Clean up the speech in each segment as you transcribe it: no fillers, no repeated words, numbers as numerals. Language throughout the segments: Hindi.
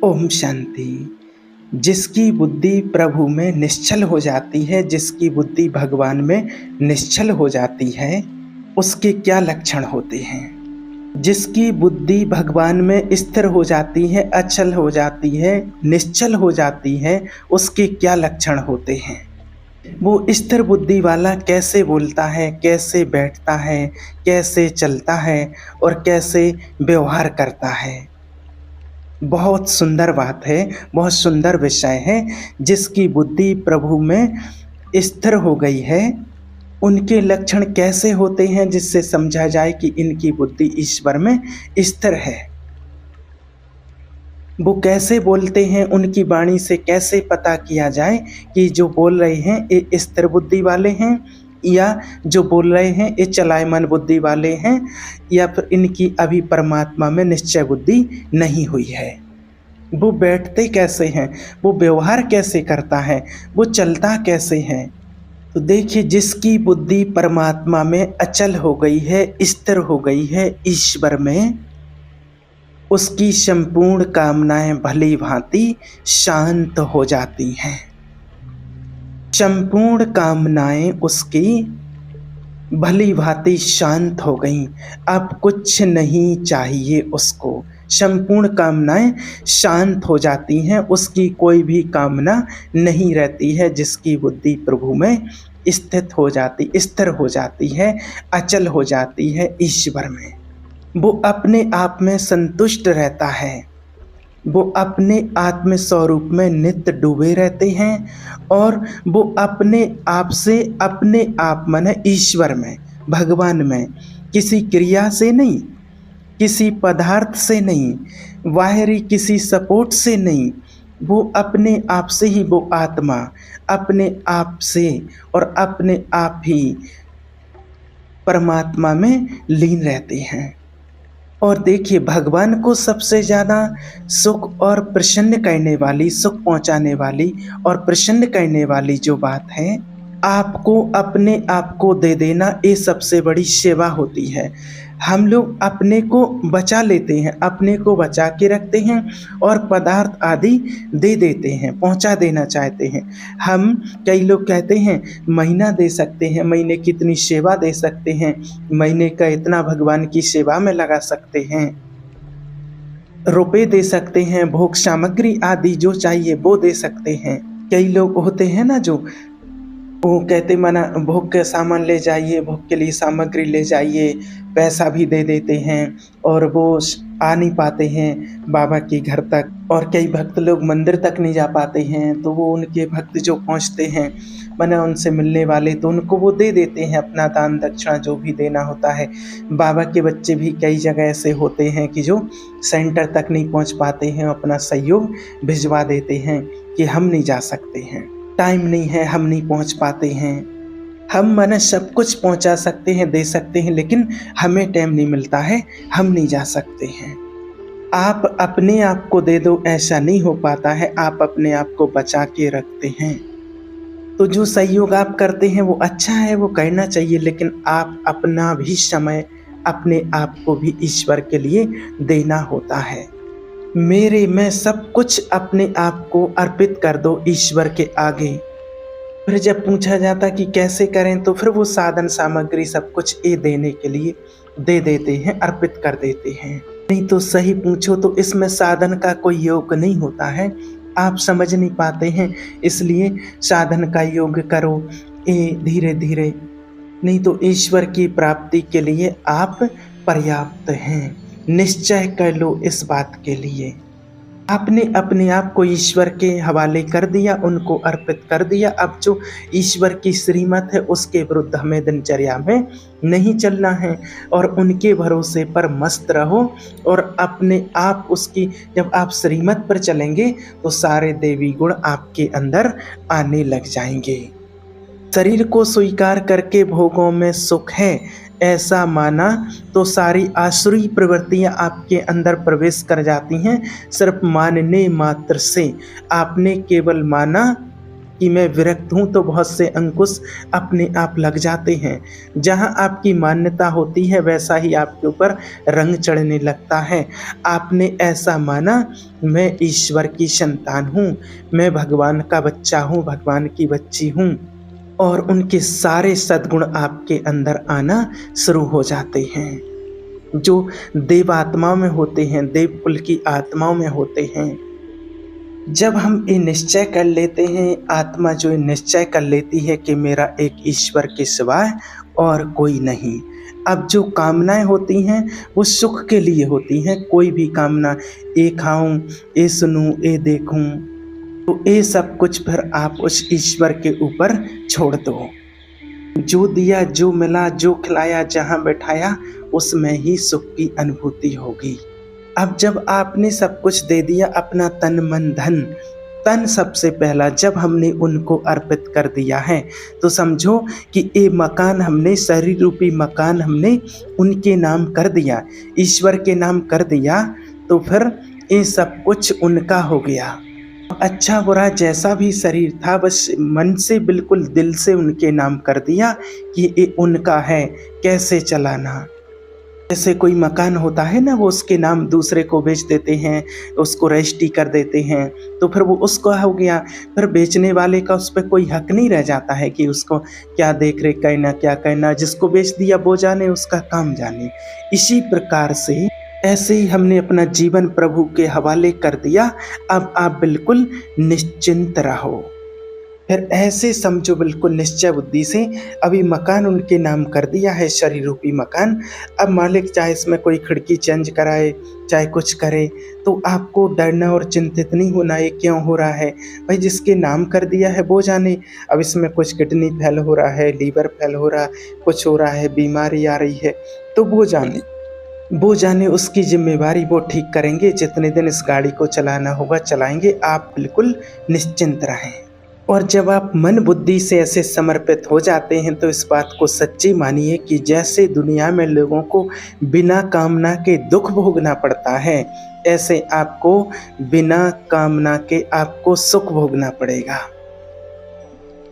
ओम शांति। जिसकी बुद्धि प्रभु में निश्चल हो जाती है, जिसकी बुद्धि भगवान में निश्चल हो जाती है, उसके क्या लक्षण होते हैं? जिसकी बुद्धि भगवान में स्थिर हो जाती है, अचल हो जाती है, निश्चल हो जाती है, उसके क्या लक्षण होते हैं? वो स्थिर बुद्धि वाला कैसे बोलता है, कैसे बैठता है, कैसे चलता है और कैसे व्यवहार करता है? बहुत सुंदर बात है, बहुत सुंदर विषय है। जिसकी बुद्धि प्रभु में स्थिर हो गई है, उनके लक्षण कैसे होते हैं, जिससे समझा जाए कि इनकी बुद्धि ईश्वर में स्थिर है। वो कैसे बोलते हैं, उनकी वाणी से कैसे पता किया जाए कि जो बोल रहे हैं ये स्थिर बुद्धि वाले हैं, या जो बोल रहे हैं ये चलायमान बुद्धि वाले हैं, या फिर इनकी अभी परमात्मा में निश्चय बुद्धि नहीं हुई है। वो बैठते कैसे हैं, वो व्यवहार कैसे करता है, वो चलता कैसे है? तो देखिए, जिसकी बुद्धि परमात्मा में अचल हो गई है, स्थिर हो गई है ईश्वर में, उसकी संपूर्ण कामनाएं भली भांति शांत हो जाती हैं। संपूर्ण कामनाएं उसकी भली भांति शांत हो गई। अब कुछ नहीं चाहिए उसको। संपूर्ण कामनाएं शांत हो जाती हैं, उसकी कोई भी कामना नहीं रहती है। जिसकी बुद्धि प्रभु में स्थित हो जाती, स्थिर हो जाती है, अचल हो जाती है ईश्वर में, वो अपने आप में संतुष्ट रहता है। वो अपने आत्म स्वरूप में नित्य डूबे रहते हैं और वो अपने आप से, अपने आप माने ईश्वर में, भगवान में, किसी क्रिया से नहीं, किसी पदार्थ से नहीं, बाहरी किसी सपोर्ट से नहीं, वो अपने आप से ही, वो आत्मा अपने आप से और अपने आप ही परमात्मा में लीन रहते हैं। और देखिए, भगवान को सबसे ज़्यादा सुख और प्रसन्न करने वाली, सुख पहुंचाने वाली और प्रसन्न करने वाली जो बात है, आपको अपने आप को दे देना, ये सबसे बड़ी सेवा होती है। हम लोग अपने को बचा लेते हैं, अपने को बचा के रखते हैं और पदार्थ आदि दे देते हैं, पहुंचा देना चाहते हैं। हम, कई लोग कहते हैं महीना दे सकते हैं, महीने की इतनी सेवा दे सकते हैं, महीने का इतना भगवान की सेवा में लगा सकते हैं, रुपए दे सकते हैं, भोग सामग्री आदि जो चाहिए वो दे सकते हैं। कई लोग होते हैं ना जो वो कहते मना, भोग के सामान ले जाइए, भोग के लिए सामग्री ले जाइए, पैसा भी दे देते हैं और वो आ नहीं पाते हैं बाबा के घर तक। और कई भक्त लोग मंदिर तक नहीं जा पाते हैं, तो वो उनके भक्त जो पहुंचते हैं, मना उनसे मिलने वाले, तो उनको वो दे देते हैं अपना दान दक्षिणा जो भी देना होता है। बाबा के बच्चे भी कई जगह ऐसे होते हैं कि जो सेंटर तक नहीं पहुंच पाते हैं, अपना सहयोग भिजवा देते हैं कि हम नहीं जा सकते हैं, टाइम नहीं है, हम नहीं पहुंच पाते हैं। हम माने सब कुछ पहुंचा सकते हैं, दे सकते हैं, लेकिन हमें टाइम नहीं मिलता है, हम नहीं जा सकते हैं। आप अपने आप को दे दो, ऐसा नहीं हो पाता है, आप अपने आप को बचा के रखते हैं। तो जो सहयोग आप करते हैं वो अच्छा है, वो करना चाहिए, लेकिन आप अपना भी समय, अपने आप को भी ईश्वर के लिए देना होता है। मेरे में सब कुछ अपने आप को अर्पित कर दो ईश्वर के आगे। फिर जब पूछा जाता कि कैसे करें, तो फिर वो साधन सामग्री सब कुछ ये देने के लिए दे देते हैं, अर्पित कर देते हैं। नहीं तो सही पूछो तो इसमें साधन का कोई योग नहीं होता है, आप समझ नहीं पाते हैं, इसलिए साधन का योग करो ये धीरे धीरे, नहीं तो ईश्वर की प्राप्ति के लिए आप पर्याप्त हैं। निश्चय कर लो इस बात के लिए। आपने अपने आप को ईश्वर के हवाले कर दिया, उनको अर्पित कर दिया। अब जो ईश्वर की श्रीमत है उसके विरुद्ध हमें दिनचर्या में नहीं चलना है और उनके भरोसे पर मस्त रहो। और अपने आप उसकी, जब आप श्रीमत पर चलेंगे तो सारे देवी गुण आपके अंदर आने लग जाएंगे। शरीर को स्वीकार करके भोगों में सुख है ऐसा माना तो सारी आसुरी प्रवृत्तियां आपके अंदर प्रवेश कर जाती हैं। सिर्फ मानने मात्र से, आपने केवल माना कि मैं विरक्त हूँ तो बहुत से अंकुश अपने आप लग जाते हैं। जहाँ आपकी मान्यता होती है वैसा ही आपके ऊपर रंग चढ़ने लगता है। आपने ऐसा माना मैं ईश्वर की संतान हूँ, मैं भगवान का बच्चा हूँ, भगवान की बच्ची हूँ, और उनके सारे सद्गुण आपके अंदर आना शुरू हो जाते हैं, जो देव आत्माओं में होते हैं, देव कुल की आत्माओं में होते हैं। जब हम ये निश्चय कर लेते हैं, आत्मा जो ये निश्चय कर लेती है कि मेरा एक ईश्वर के सिवाय और कोई नहीं। अब जो कामनाएं होती हैं वो सुख के लिए होती हैं। कोई भी कामना, ये खाऊं, ये सुनूं, ये देखूं, तो ये सब कुछ फिर आप उस ईश्वर के ऊपर छोड़ दो। जो दिया, जो मिला, जो खिलाया, जहाँ बैठाया, उसमें ही सुख की अनुभूति होगी। अब जब आपने सब कुछ दे दिया, अपना तन मन धन, तन सबसे पहला जब हमने उनको अर्पित कर दिया है, तो समझो कि ये मकान हमने, शरीर रूपी मकान हमने उनके नाम कर दिया, ईश्वर के नाम कर दिया, तो फिर ये सब कुछ उनका हो गया। अच्छा बुरा जैसा भी शरीर था, बस मन से, बिल्कुल दिल से उनके नाम कर दिया कि ये उनका है। कैसे चलाना, जैसे कोई मकान होता है ना, वो उसके नाम दूसरे को बेच देते हैं, उसको रजिस्ट्री कर देते हैं, तो फिर वो उसका हो गया। फिर बेचने वाले का उस पर कोई हक नहीं रह जाता है कि उसको क्या देख रेख करना, क्या करना। जिसको बेच दिया वो जाने, उसका काम जाने। इसी प्रकार से ऐसे ही हमने अपना जीवन प्रभु के हवाले कर दिया। अब आप बिल्कुल निश्चिंत रहो। फिर ऐसे समझो बिल्कुल निश्चय बुद्धि से, अभी मकान उनके नाम कर दिया है, शरीर रूपी मकान। अब मालिक चाहे इसमें कोई खिड़की चेंज कराए, चाहे कुछ करे, तो आपको डरना और चिंतित नहीं होना ये क्यों हो रहा है। भाई जिसके नाम कर दिया है वो जाने। अब इसमें कुछ किडनी फेल हो रहा है, लीवर फेल हो रहा, कुछ हो रहा है, बीमारी आ रही है, तो वो जाने, उसकी जिम्मेवारी वो ठीक करेंगे। जितने दिन इस गाड़ी को चलाना होगा चलाएंगे। आप बिल्कुल निश्चिंत रहें। और जब आप मन बुद्धि से ऐसे समर्पित हो जाते हैं तो इस बात को सच्ची मानिए कि जैसे दुनिया में लोगों को बिना कामना के दुख भोगना पड़ता है, ऐसे आपको बिना कामना के आपको सुख भोगना पड़ेगा।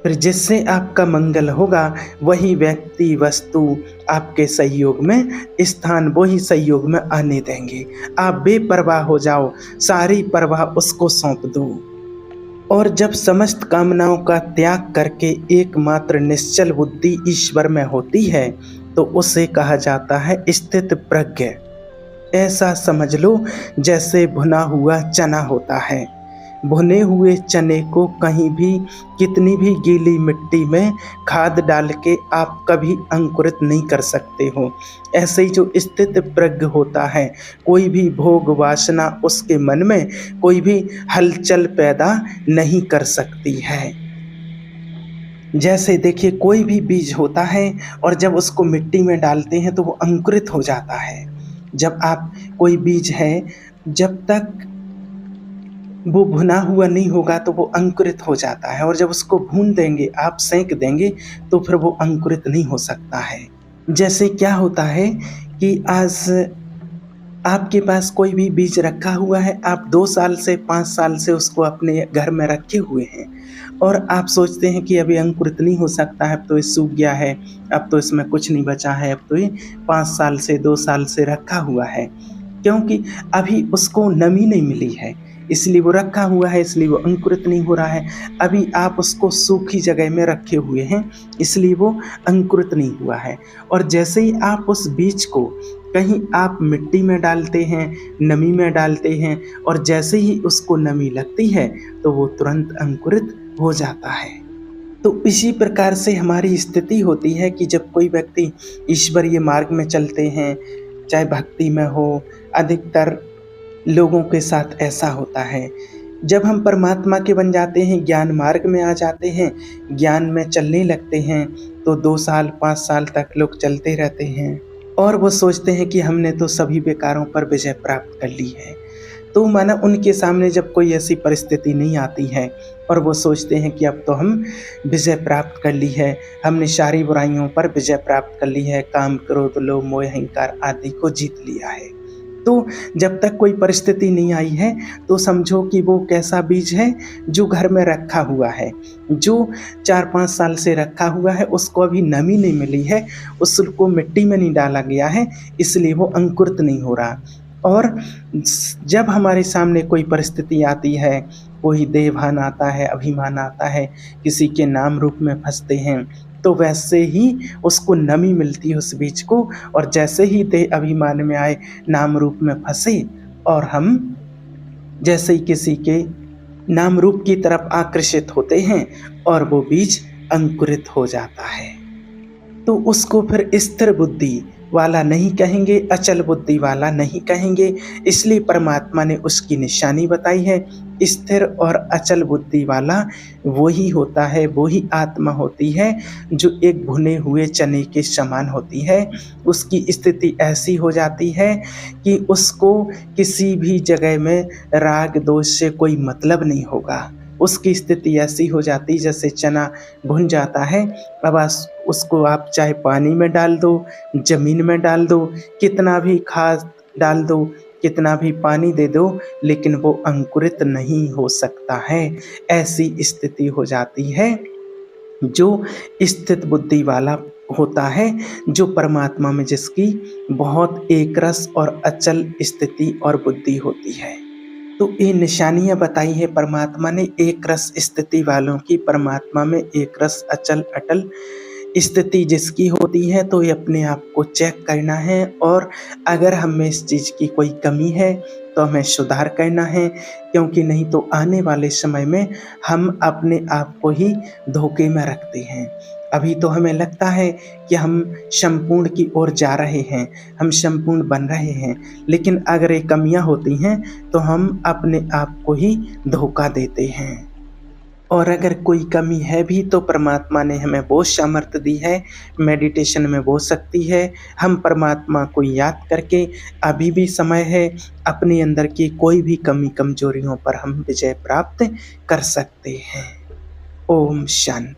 फिर जिससे आपका मंगल होगा वही व्यक्ति, वस्तु आपके सहयोग में स्थान, वही सहयोग में आने देंगे। आप बेपरवाह हो जाओ, सारी परवाह उसको सौंप दो। और जब समस्त कामनाओं का त्याग करके एकमात्र निश्चल बुद्धि ईश्वर में होती है, तो उसे कहा जाता है स्थित प्रज्ञ। ऐसा समझ लो जैसे भुना हुआ चना होता है। भुने हुए चने को कहीं भी, कितनी भी गीली मिट्टी में खाद डाल के आप कभी अंकुरित नहीं कर सकते हो। ऐसे ही जो स्थित प्रज्ञ होता है, कोई भी भोग वासना उसके मन में कोई भी हलचल पैदा नहीं कर सकती है। जैसे देखिए कोई भी बीज होता है और जब उसको मिट्टी में डालते हैं तो वो अंकुरित हो जाता है। जब आप कोई बीज है, जब तक वो भुना हुआ नहीं होगा तो वो अंकुरित हो जाता है, और जब उसको भून देंगे, आप सेंक देंगे, तो फिर वो अंकुरित नहीं हो सकता है। जैसे क्या होता है कि आज आपके पास कोई भी बीज रखा हुआ है, आप 2 साल से 5 साल से उसको अपने घर में रखे हुए हैं, और आप सोचते हैं कि अभी अंकुरित नहीं हो सकता है, अब तो ये सूख गया है, अब तो इसमें कुछ नहीं बचा है, अब तो ये 5 साल से 2 साल से रखा हुआ है, क्योंकि अभी उसको नमी नहीं मिली है, इसलिए वो रखा हुआ है, इसलिए वो अंकुरित नहीं हो रहा है। अभी आप उसको सूखी जगह में रखे हुए हैं, इसलिए वो अंकुरित नहीं हुआ है। और जैसे ही आप उस बीज को कहीं आप मिट्टी में डालते हैं, नमी में डालते हैं, और जैसे ही उसको नमी लगती है तो वो तुरंत अंकुरित हो जाता है। तो इसी प्रकार से हमारी स्थिति होती है कि जब कोई व्यक्ति ईश्वरीय मार्ग में चलते हैं, चाहे भक्ति में हो, अधिकतर लोगों के साथ ऐसा होता है। जब हम परमात्मा के बन जाते हैं, ज्ञान मार्ग में आ जाते हैं, ज्ञान में चलने लगते हैं, तो 2 साल 5 साल तक लोग चलते रहते हैं और वो सोचते हैं कि हमने तो सभी विकारों पर विजय प्राप्त कर ली है। तो माना उनके सामने जब कोई ऐसी परिस्थिति नहीं आती है और वो सोचते हैं कि अब तो हम विजय प्राप्त कर ली है, हमने सारी बुराइयों पर विजय प्राप्त कर ली है, काम, क्रोध, लोभ, मोह, अहंकार आदि को जीत लिया है। तो जब तक कोई परिस्थिति नहीं आई है, तो समझो कि वो कैसा बीज है जो घर में रखा हुआ है, जो 4-5 साल से रखा हुआ है, उसको अभी नमी नहीं मिली है, उसको मिट्टी में नहीं डाला गया है, इसलिए वो अंकुरित नहीं हो रहा। और जब हमारे सामने कोई परिस्थिति आती है, कोई देहभान आता है, अभिमान आता है, किसी के नाम रूप में फँसते हैं, तो वैसे ही उसको नमी मिलती है उस बीज को, और जैसे ही देह अभिमान में आए, नाम रूप में फँसे, और हम जैसे ही किसी के नाम रूप की तरफ आकर्षित होते हैं और वो बीज अंकुरित हो जाता है। तो उसको फिर स्थिर बुद्धि वाला नहीं कहेंगे, अचल बुद्धि वाला नहीं कहेंगे, इसलिए परमात्मा ने उसकी निशानी बताई है। स्थिर और अचल बुद्धि वाला वही होता है, वही आत्मा होती है जो एक भुने हुए चने के समान होती है। उसकी स्थिति ऐसी हो जाती है कि उसको किसी भी जगह में राग दोष से कोई मतलब नहीं होगा। उसकी स्थिति ऐसी हो जाती जैसे चना भुन जाता है, अब उसको आप चाहे पानी में डाल दो, ज़मीन में डाल दो, कितना भी खाद डाल दो, कितना भी पानी दे दो, लेकिन वो अंकुरित नहीं हो सकता है। ऐसी स्थिति हो जाती है जो स्थित बुद्धि वाला होता है, जो परमात्मा में जिसकी बहुत एकरस और अचल स्थिति और बुद्धि होती है। तो ये निशानियाँ बताई है परमात्मा ने एक रस स्थिति वालों की, परमात्मा में एक रस अचल अटल स्थिति जिसकी होती है, तो ये अपने आप को चेक करना है, और अगर हम में इस चीज़ की कोई कमी है तो हमें सुधार करना है, क्योंकि नहीं तो आने वाले समय में हम अपने आप को ही धोखे में रखते हैं। अभी तो हमें लगता है कि हम संपूर्ण की ओर जा रहे हैं, हम संपूर्ण बन रहे हैं, लेकिन अगर ये कमियां होती हैं तो हम अपने आप को ही धोखा देते हैं। और अगर कोई कमी है भी तो परमात्मा ने हमें वो सामर्थ्य दी है, मेडिटेशन में वो शक्ति है, हम परमात्मा को याद करके अभी भी समय है, अपने अंदर की कोई भी कमी कमजोरियों पर हम विजय प्राप्त कर सकते हैं। ओम शांति।